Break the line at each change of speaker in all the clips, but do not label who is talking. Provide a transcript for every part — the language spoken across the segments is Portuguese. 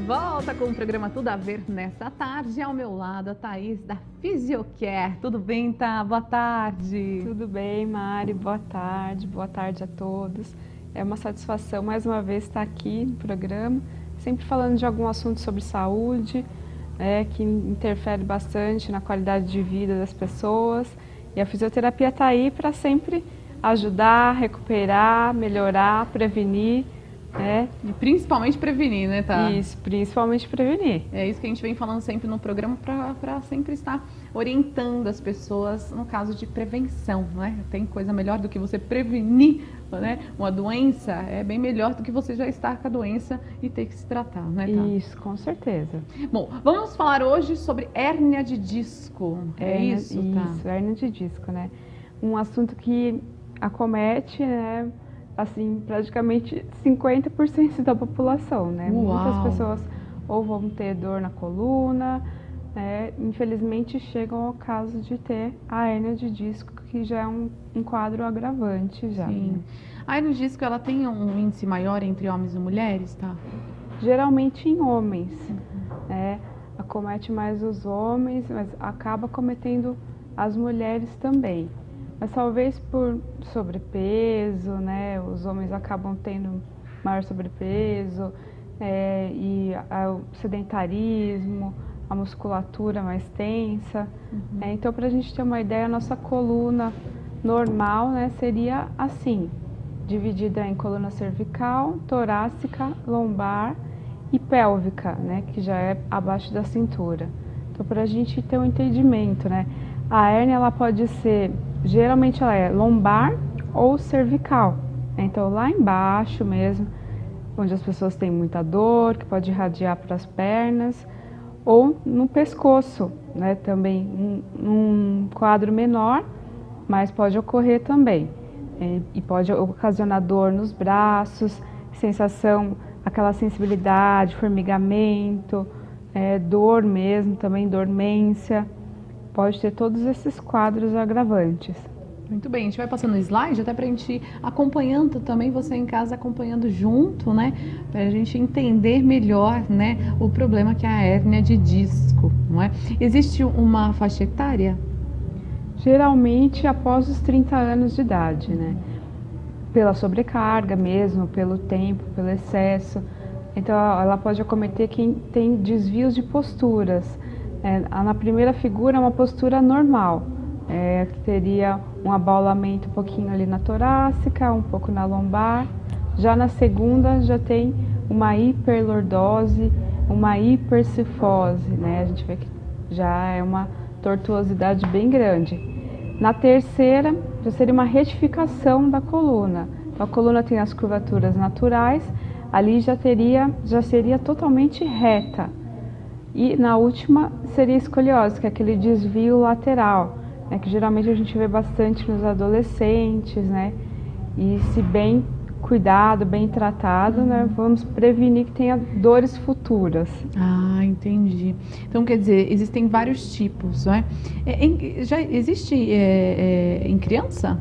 volta com o programa Tudo a Ver nesta tarde. Ao meu lado, a Thaís da Fisiocare. Tudo bem, Tá? Boa tarde.
Tudo bem, Mari. Boa tarde a todos. É uma satisfação mais uma vez estar aqui no programa, sempre falando de algum assunto sobre saúde, que interfere bastante na qualidade de vida das pessoas. E a fisioterapia está aí para sempre ajudar, recuperar, melhorar, prevenir.
E principalmente prevenir, né, Tá?
Isso, principalmente prevenir.
É isso que a gente vem falando sempre no programa para sempre estar orientando as pessoas no caso de prevenção, né? Tem coisa melhor do que você prevenir, né? Uma doença é bem melhor do que você já estar com a doença e ter que se tratar, né, Tá?
Isso, com certeza.
Bom, vamos falar hoje sobre hérnia de disco. É isso, Tá?
Isso, hérnia de disco, né? Um assunto que acomete, né? Assim, praticamente 50% da população, né?
Uau.
Muitas pessoas ou vão ter dor na coluna, né? Infelizmente chegam ao caso de ter a hérnia de disco, que já é um quadro agravante já.
Sim.
Né?
A hérnia de disco, ela tem um índice maior entre homens e mulheres, Tá?
Geralmente em homens, né? Acomete mais os homens, mas acaba cometendo as mulheres também. Mas talvez por sobrepeso, né? Os homens acabam tendo maior sobrepeso e o sedentarismo, a musculatura mais tensa. Então, para a gente ter uma ideia, a nossa coluna normal, né, seria assim, dividida em coluna cervical, torácica, lombar e pélvica, né, que já é abaixo da cintura. Então, para a gente ter um entendimento, né, a hérnia ela pode ser, geralmente ela é lombar ou cervical. Então lá embaixo mesmo, onde as pessoas têm muita dor, que pode irradiar para as pernas, ou no pescoço, né? Também um quadro menor, mas pode ocorrer também. E pode ocasionar dor nos braços, aquela sensibilidade, formigamento, dor mesmo, também dormência. Pode ter todos esses quadros agravantes.
Muito bem, a gente vai passando o slide até para a gente ir acompanhando também, você em casa acompanhando junto, né? Para a gente entender melhor, né, o problema que é a hérnia de disco, não é? Existe uma faixa etária?
Geralmente após os 30 anos de idade, né? Pela sobrecarga mesmo, pelo tempo, pelo excesso. Então ela pode acometer quem tem desvios de posturas. Na primeira figura é uma postura normal, que teria um abaulamento um pouquinho ali na torácica, um pouco na lombar. Já na segunda já tem uma hiperlordose, uma hipercifose, né? A gente vê que já é uma tortuosidade bem grande. Na terceira já seria uma retificação da coluna. Então, a coluna tem as curvaturas naturais, ali já seria totalmente reta. E na última seria escoliose, que é aquele desvio lateral, né, que geralmente a gente vê bastante nos adolescentes, né? E se bem cuidado, bem tratado, né, vamos prevenir que tenha dores futuras.
Ah, entendi. Então, quer dizer, existem vários tipos, né? Já existe em criança?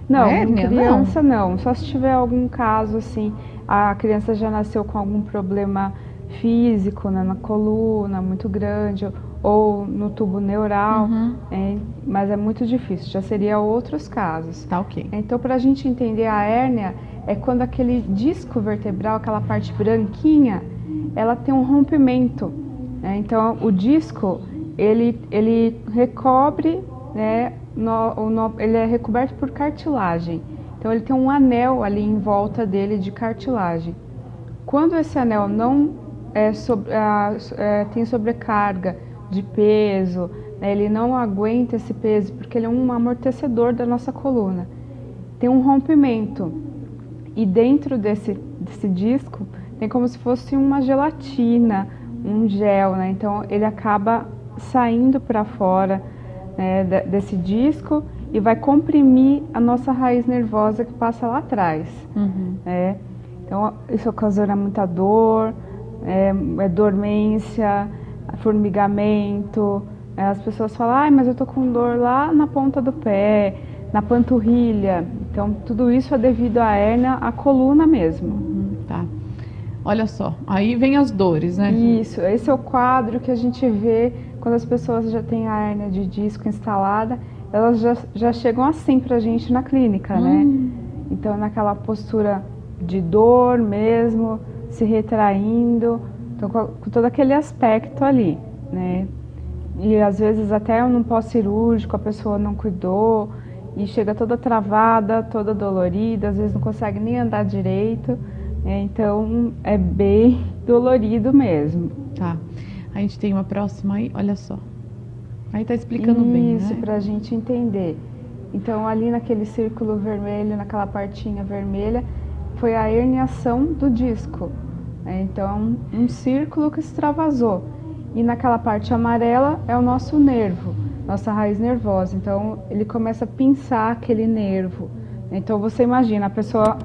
Não,
hérnia?
Em criança não. Só se tiver algum caso assim, a criança já nasceu com algum problema físico, né, na coluna muito grande ou no tubo neural, mas é muito difícil, já seria outros casos.
Tá, ok.
Então, para a gente entender a hérnia, é quando aquele disco vertebral, aquela parte branquinha, ela tem um rompimento. Né? Então, o disco, ele recobre, né, ele é recoberto por cartilagem. Então, ele tem um anel ali em volta dele de cartilagem. Quando esse anel não tem sobrecarga de peso, né, ele não aguenta esse peso, porque ele é um amortecedor da nossa coluna. Tem um rompimento, e dentro desse disco tem como se fosse uma gelatina, um gel, né? Então ele acaba saindo para fora, né, desse disco e vai comprimir a nossa raiz nervosa que passa lá atrás. Né? Então isso ocasiona muita dor, dormência, formigamento. As pessoas falam, mas eu tô com dor lá na ponta do pé, na panturrilha. Então tudo isso é devido à hérnia, à coluna mesmo.
Tá. Olha só, aí vem as dores, né?
Isso, esse é o quadro que a gente vê quando as pessoas já têm a hérnia de disco instalada, elas já chegam assim pra gente na clínica, né? Então, naquela postura de dor mesmo, se retraindo, então, com todo aquele aspecto ali, né? E às vezes até num pós-cirúrgico a pessoa não cuidou e chega toda travada, toda dolorida, às vezes não consegue nem andar direito, né? Então é bem dolorido mesmo.
Tá. A gente tem uma próxima aí, olha só. Aí tá explicando bem, né?
Isso, pra gente entender. Então ali naquele círculo vermelho, naquela partinha vermelha, foi a herniação do disco. Então um círculo que extravasou. E naquela parte amarela é o nosso nervo, nossa raiz nervosa. Então ele começa a pinçar aquele nervo. Então você imagina, a pessoa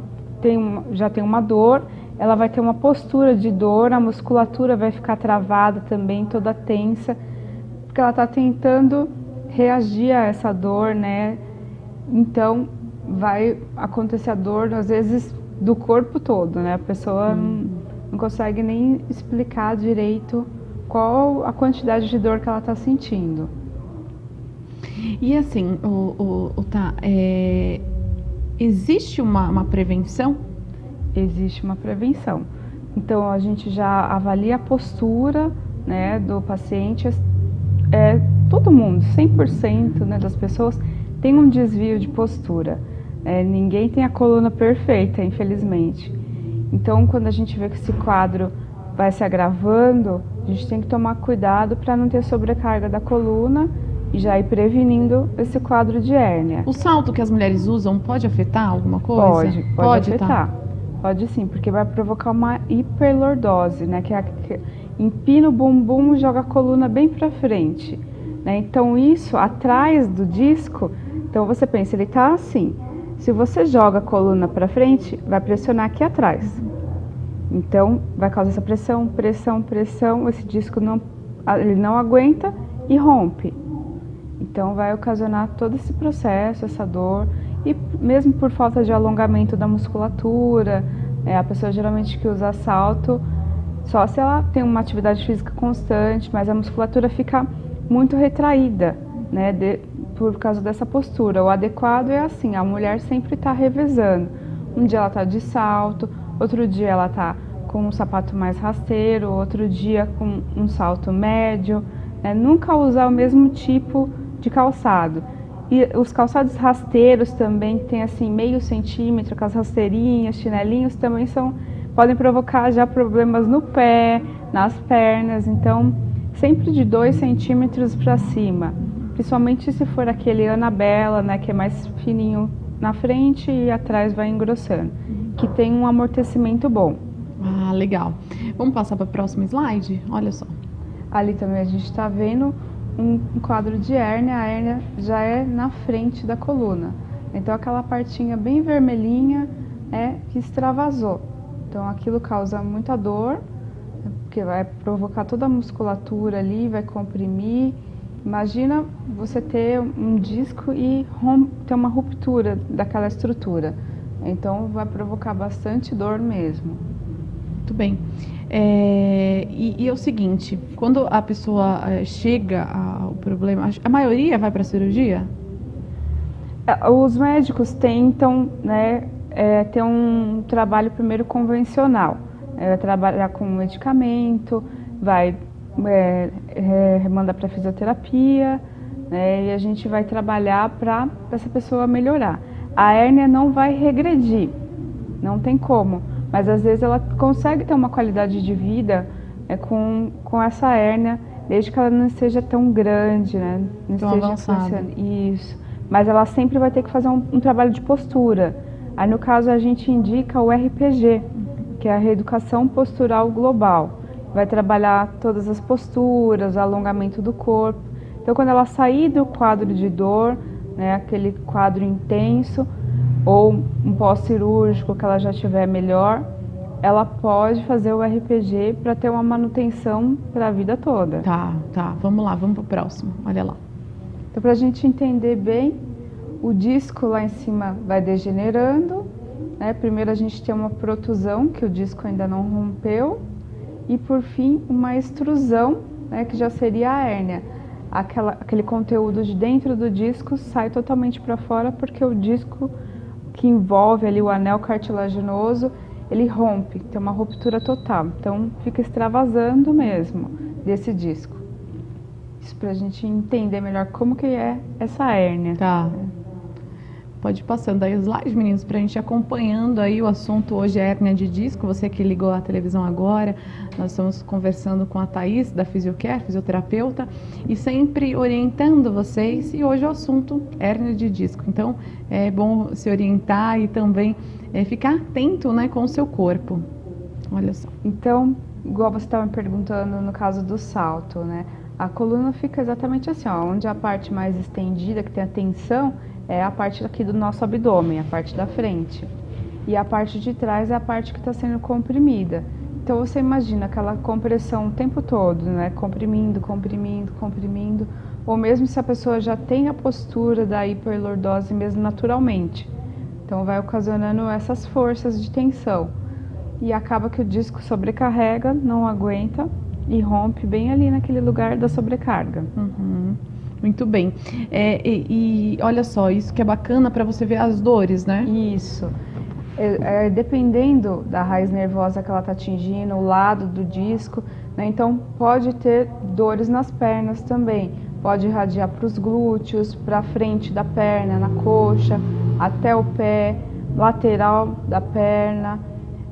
já tem uma dor, ela vai ter uma postura de dor, a musculatura vai ficar travada também, toda tensa, porque ela está tentando reagir a essa dor, né? Então vai acontecer a dor, às vezes, do corpo todo, né? A pessoa não consegue nem explicar direito qual a quantidade de dor que ela está sentindo.
E assim, existe uma prevenção?
Existe uma prevenção. Então a gente já avalia a postura, né, do paciente. Todo mundo, 100%, né, das pessoas tem um desvio de postura. Ninguém tem a coluna perfeita, infelizmente. Então quando a gente vê que esse quadro vai se agravando, a gente tem que tomar cuidado para não ter sobrecarga da coluna e já ir prevenindo esse quadro de hérnia.
O salto que as mulheres usam pode afetar alguma coisa?
Pode afetar. Pode sim, porque vai provocar uma hiperlordose, né? Que empina o bumbum e joga a coluna bem para frente, né? Então isso atrás do disco, então você pensa, ele está assim. Se você joga a coluna para frente, vai pressionar aqui atrás. Então vai causar essa pressão, esse disco ele não aguenta e rompe. Então vai ocasionar todo esse processo, essa dor, e mesmo por falta de alongamento da musculatura, a pessoa geralmente que usa salto, só se ela tem uma atividade física constante, mas a musculatura fica muito retraída, né, por causa dessa postura. O adequado é assim, a mulher sempre está revezando. Um dia ela está de salto, outro dia ela está com um sapato mais rasteiro, outro dia com um salto médio, né? Nunca usar o mesmo tipo de calçado. E os calçados rasteiros também, que tem assim meio centímetro, com as rasteirinhas, chinelinhos, também podem provocar já problemas no pé, nas pernas. Então, sempre de 2 centímetros para cima. Principalmente se for aquele Anabela, né, que é mais fininho na frente e atrás vai engrossando, que tem um amortecimento bom.
Ah, legal. Vamos passar para o próximo slide? Olha só.
Ali também a gente está vendo um quadro de hérnia. A hérnia já é na frente da coluna. Então aquela partinha bem vermelhinha que extravasou. Então aquilo causa muita dor, porque vai provocar toda a musculatura ali, vai comprimir. Imagina você ter um disco e ter uma ruptura daquela estrutura. Então vai provocar bastante dor mesmo.
Muito bem. E é o seguinte, quando a pessoa chega ao problema, a maioria vai para a cirurgia?
Os médicos tentam, né, ter um trabalho primeiro convencional. Trabalhar com medicamento, vai mandar para fisioterapia, né, e a gente vai trabalhar para essa pessoa melhorar. A hérnia não vai regredir, não tem como. Mas às vezes ela consegue ter uma qualidade de vida com essa hérnia, desde que ela não seja tão grande, né? Não
tão avançada.
Isso. Mas ela sempre vai ter que fazer um trabalho de postura. Aí no caso a gente indica o RPG, que é a Reeducação Postural Global. Vai trabalhar todas as posturas, o alongamento do corpo. Então quando ela sair do quadro de dor, né, aquele quadro intenso, ou um pós-cirúrgico que ela já tiver melhor, ela pode fazer o RPG para ter uma manutenção para a vida toda.
Tá. Vamos lá, vamos para o próximo. Olha lá.
Então, para a gente entender bem, o disco lá em cima vai degenerando né? Primeiro a gente tem uma protusão, que o disco ainda não rompeu, e por fim uma extrusão, né, que já seria a hérnia. Aquele conteúdo de dentro do disco sai totalmente para fora porque o disco que envolve ali o anel cartilaginoso, ele rompe, tem uma ruptura total. Então fica extravasando mesmo desse disco. Isso para a gente entender melhor como que é essa hérnia.
Tá. Pode ir passando aí os slides, meninos, para a gente ir acompanhando aí o assunto. Hoje é hérnia de disco. Você que ligou a televisão agora, nós estamos conversando com a Thaís, da Fisiocare, fisioterapeuta, e sempre orientando vocês. E hoje o assunto hérnia de disco. Então, é bom se orientar e também ficar atento, né, com o seu corpo. Olha só.
Então, igual você estava me perguntando no caso do salto, né? A coluna fica exatamente assim, ó, onde a parte mais estendida, que tem a tensão, é a parte aqui do nosso abdômen, a parte da frente. E a parte de trás é a parte que está sendo comprimida. Então você imagina aquela compressão o tempo todo, né? Comprimindo, comprimindo, comprimindo. Ou mesmo se a pessoa já tem a postura da hiperlordose mesmo naturalmente. Então vai ocasionando essas forças de tensão. E acaba que o disco sobrecarrega, não aguenta e rompe bem ali naquele lugar da sobrecarga.
Uhum. Muito bem. E olha só, isso que é bacana para você ver as dores, né?
Isso. Dependendo da raiz nervosa que ela está atingindo, o lado do disco, né? Então pode ter dores nas pernas também. Pode irradiar para os glúteos, para a frente da perna, na coxa, até o pé, lateral da perna.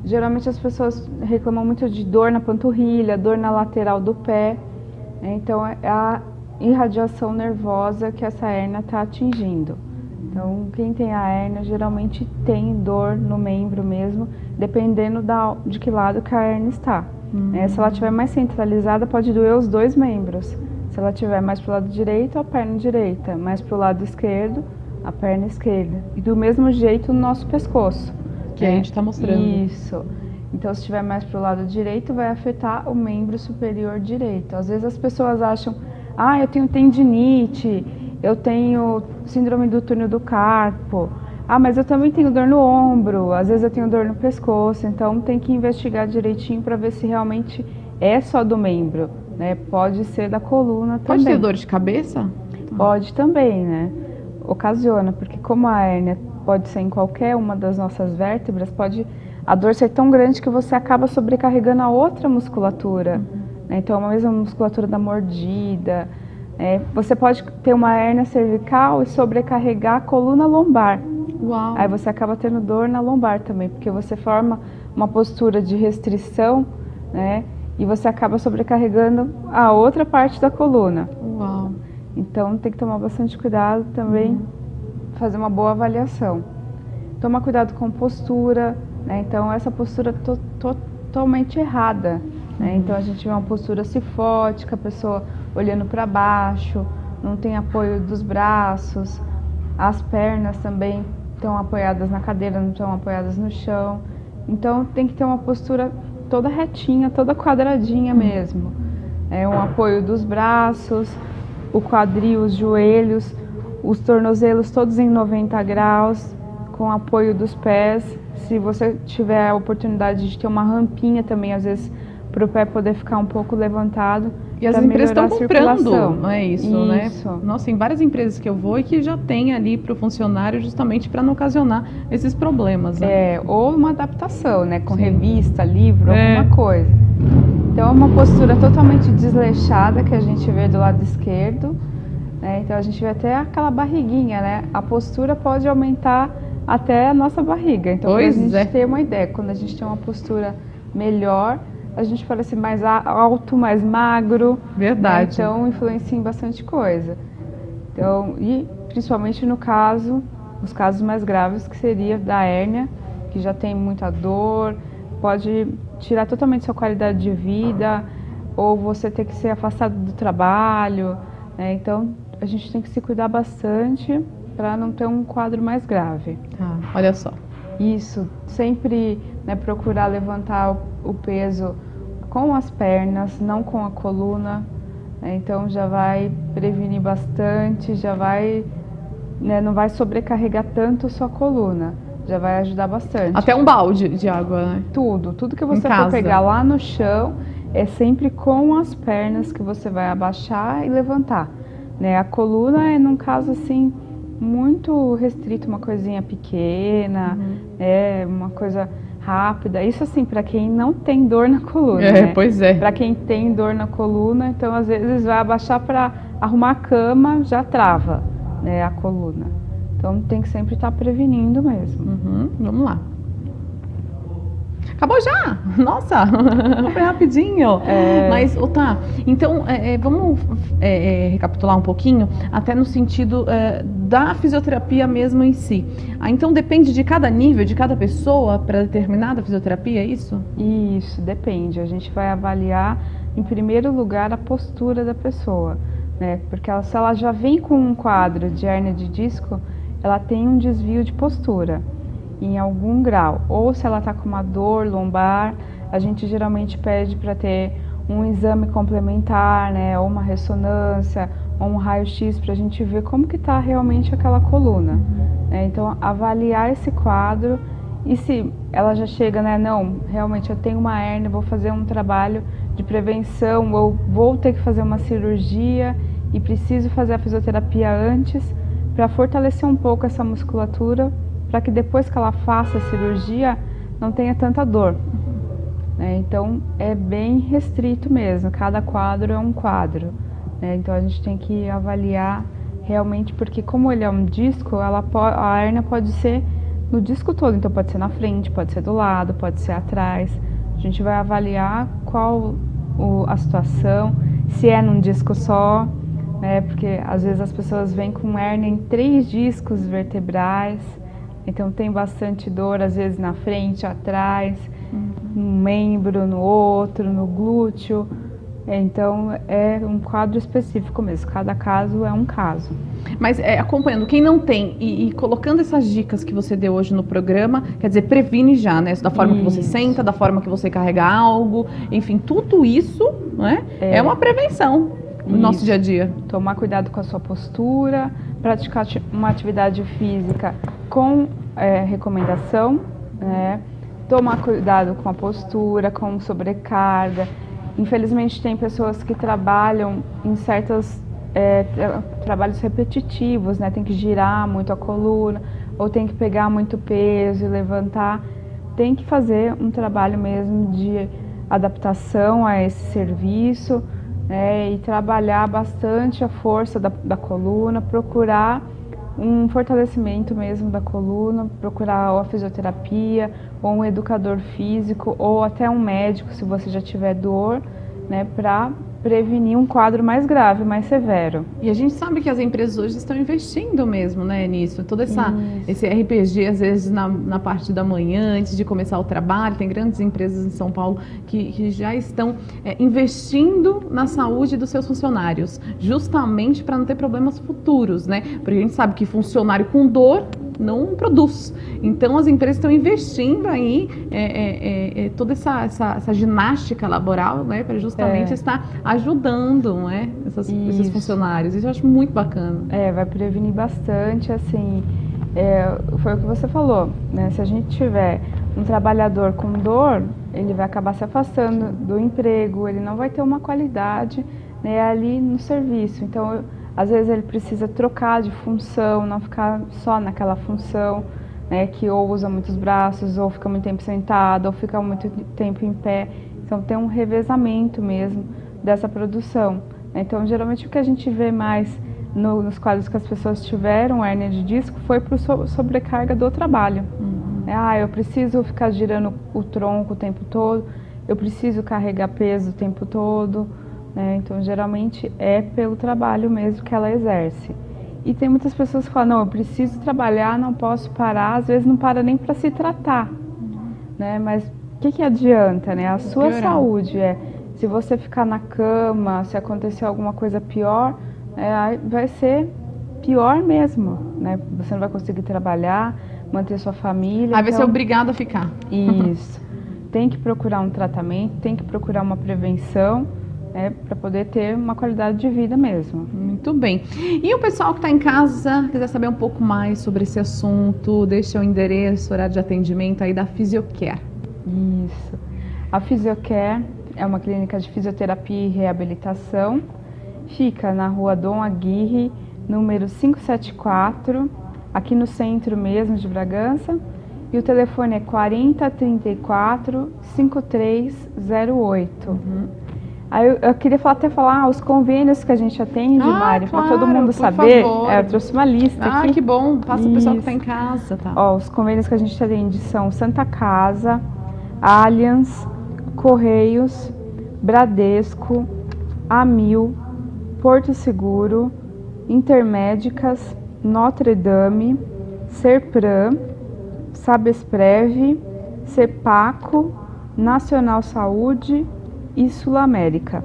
Geralmente as pessoas reclamam muito de dor na panturrilha, dor na lateral do pé. Então é a irradiação nervosa que essa hérnia está atingindo. Então, quem tem a hérnia geralmente tem dor no membro mesmo, dependendo de que lado que a hérnia está. Se ela estiver mais centralizada, pode doer os dois membros. Se ela estiver mais para o lado direito, a perna direita, mais para o lado esquerdo, a perna esquerda. E do mesmo jeito no nosso pescoço.
Que a gente está mostrando.
Isso. Então, se estiver mais para o lado direito, vai afetar o membro superior direito. Às vezes as pessoas acham, eu tenho tendinite, eu tenho síndrome do túnel do carpo, mas eu também tenho dor no ombro, às vezes eu tenho dor no pescoço, então tem que investigar direitinho para ver se realmente é só do membro, né? Pode ser da coluna também.
Pode ter dor de cabeça?
Pode também, né? Ocasiona, porque como a hérnia pode ser em qualquer uma das nossas vértebras, pode a dor ser tão grande que você acaba sobrecarregando a outra musculatura. Então, a mesma musculatura da mordida. Você pode ter uma hérnia cervical e sobrecarregar a coluna lombar.
Uau.
Aí você acaba tendo dor na lombar também, porque você forma uma postura de restrição, né? E você acaba sobrecarregando a outra parte da coluna.
Uau.
Então, tem que tomar bastante cuidado também, fazer uma boa avaliação. Tomar cuidado com postura, né? Então, essa postura totalmente errada. Então a gente vê uma postura cifótica, a pessoa olhando para baixo, não tem apoio dos braços, as pernas também estão apoiadas na cadeira, não estão apoiadas no chão. Então tem que ter uma postura toda retinha, toda quadradinha mesmo. Um apoio dos braços, o quadril, os joelhos, os tornozelos todos em 90 graus, com apoio dos pés. Se você tiver a oportunidade de ter uma rampinha também, às vezes, para o pé poder ficar um pouco levantado.
E as empresas estão comprando, não é isso, né? Nossa, tem várias empresas que eu vou e que já tem ali para o funcionário justamente para não ocasionar esses problemas. Né?
Ou uma adaptação, né? Com revista, livro, alguma coisa. Então é uma postura totalmente desleixada que a gente vê do lado esquerdo. Né? Então a gente vê até aquela barriguinha, né? A postura pode aumentar até a nossa barriga. Então para a gente ter uma ideia, quando a gente tem uma postura melhor, a gente parece mais alto, mais magro.
Verdade.
Né? Então, influencia em bastante coisa. Então, e principalmente no caso, os casos mais graves, que seria da hérnia, que já tem muita dor, pode tirar totalmente sua qualidade de vida, ou você ter que ser afastado do trabalho. Né? Então, a gente tem que se cuidar bastante para não ter um quadro mais grave.
Olha só.
Isso, sempre, né, procurar levantar o peso com as pernas, não com a coluna, né? Então já vai prevenir bastante, já vai, né, não vai sobrecarregar tanto sua coluna. já vai ajudar bastante.
Até um balde de água, né?
Tudo que você for pegar lá no chão, é sempre com as pernas que você vai abaixar e levantar, né? A coluna é num caso assim muito restrito, uma coisinha pequena, uma coisa rápida. Isso assim para quem não tem dor na coluna, né?
Pois é.
Para quem tem dor na coluna, então às vezes vai abaixar para arrumar a cama, já trava, né, a coluna. Então tem que sempre estar prevenindo mesmo.
Vamos lá. Acabou já? Nossa, foi rapidinho. Mas, Otá, então vamos recapitular um pouquinho, até no sentido da fisioterapia mesmo em si. Então depende de cada nível, de cada pessoa para determinada fisioterapia, é isso?
Isso, depende. A gente vai avaliar, em primeiro lugar, a postura da pessoa, né? Porque se ela já vem com um quadro de hérnia de disco, ela tem um desvio de postura em algum grau, ou se ela está com uma dor lombar, a gente geralmente pede para ter um exame complementar, né, ou uma ressonância, ou um raio-x para a gente ver como que está realmente aquela coluna. Então, avaliar esse quadro e se ela já chega, né, não, realmente eu tenho uma hérnia, vou fazer um trabalho de prevenção, ou vou ter que fazer uma cirurgia e preciso fazer a fisioterapia antes para fortalecer um pouco essa musculatura, para que depois que ela faça a cirurgia não tenha tanta dor. Então é bem restrito mesmo, cada quadro é um quadro. Então a gente tem que avaliar realmente, porque como ele é um disco, a hérnia pode ser no disco todo, então pode ser na frente, pode ser do lado, pode ser atrás. A gente vai avaliar qual a situação, se é num disco só, porque às vezes as pessoas vêm com hérnia em 3 discos vertebrais. Então tem bastante dor, às vezes na frente, atrás, num membro, no outro, no glúteo. Então é um quadro específico mesmo, cada caso é um caso.
Mas acompanhando, quem não tem e colocando essas dicas que você deu hoje no programa, quer dizer, previne já, né? Da forma que você senta, da forma que você carrega algo, enfim, tudo isso, né? É uma prevenção no nosso dia a dia.
Tomar cuidado com a sua postura, praticar uma atividade física com recomendação, né? Tomar cuidado com a postura, com sobrecarga. Infelizmente tem pessoas que trabalham em certos trabalhos repetitivos, né? Tem que girar muito a coluna, ou tem que pegar muito peso e levantar. Tem que fazer um trabalho mesmo de adaptação a esse serviço, e trabalhar bastante a força da coluna, procurar um fortalecimento mesmo da coluna, procurar ou a fisioterapia, ou um educador físico, ou até um médico se você já tiver dor, né, para prevenir um quadro mais grave, mais severo.
E a gente sabe que as empresas hoje estão investindo mesmo, né, nisso. Todo esse RPG, às vezes, na parte da manhã, antes de começar o trabalho. Tem grandes empresas em São Paulo que já estão investindo na saúde dos seus funcionários, justamente para não ter problemas futuros, né? Porque a gente sabe que funcionário com dor não produz. Então as empresas estão investindo aí toda essa ginástica laboral, né, para justamente estar ajudando, né, esses funcionários. Isso eu acho muito bacana.
Vai prevenir bastante, assim, foi o que você falou, né? Se a gente tiver um trabalhador com dor, ele vai acabar se afastando do emprego, ele não vai ter uma qualidade, né, ali no serviço. Então às vezes ele precisa trocar de função, não ficar só naquela função, né, que ou usa muitos braços, ou fica muito tempo sentado, ou fica muito tempo em pé. Então tem um revezamento mesmo dessa produção. Então geralmente o que a gente vê mais nos quadros que as pessoas tiveram hérnia de disco foi por sobrecarga do trabalho. Eu preciso ficar girando o tronco o tempo todo, eu preciso carregar peso o tempo todo. Então, geralmente é pelo trabalho mesmo que ela exerce. E tem muitas pessoas que falam, não, eu preciso trabalhar, não posso parar. Às vezes não para nem para se tratar, né? Mas o que adianta, né? A sua saúde se você ficar na cama, se acontecer alguma coisa pior, vai ser pior mesmo, né? Você não vai conseguir trabalhar, manter sua família.
Vai ser obrigado a ficar.
Isso. Tem que procurar um tratamento, tem que procurar uma prevenção, para poder ter uma qualidade de vida mesmo.
Muito bem. E o pessoal que está em casa, quiser saber um pouco mais sobre esse assunto, deixa o endereço, horário de atendimento aí da Fisiocare.
Isso. A Fisiocare é uma clínica de fisioterapia e reabilitação. Fica na rua Dom Aguirre, número 574, aqui no centro mesmo de Bragança. E o telefone é 4034-5308. Aí eu queria até falar os convênios que a gente atende, Mari, para todo mundo saber. Eu trouxe uma lista aqui.
Que bom, passa o pessoal que está em casa. Tá.
Ó, os convênios que a gente atende são Santa Casa, Allianz, Correios, Bradesco, Amil, Porto Seguro, Intermédicas, Notre Dame, Serpran, Sabesprev, Sepaco, Nacional Saúde e Sul América.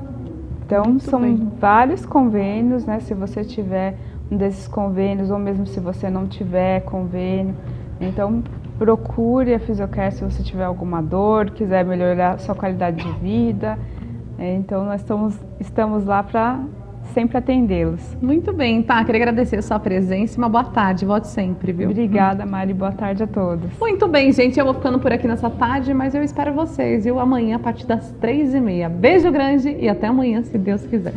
Então,
Muito
são
bem.
vários convênios, né? Se você tiver um desses convênios, ou mesmo se você não tiver convênio, então procure a Fisiocare se você tiver alguma dor, quiser melhorar a sua qualidade de vida. Então, nós estamos lá para sempre atendê-los.
Muito bem, tá? Queria agradecer a sua presença e uma boa tarde. Volte sempre, viu?
Obrigada, Mari. Boa tarde a todos.
Muito bem, gente. Eu vou ficando por aqui nessa tarde, mas eu espero vocês, viu? Amanhã, a partir das 3h30. Beijo grande e até amanhã, se Deus quiser.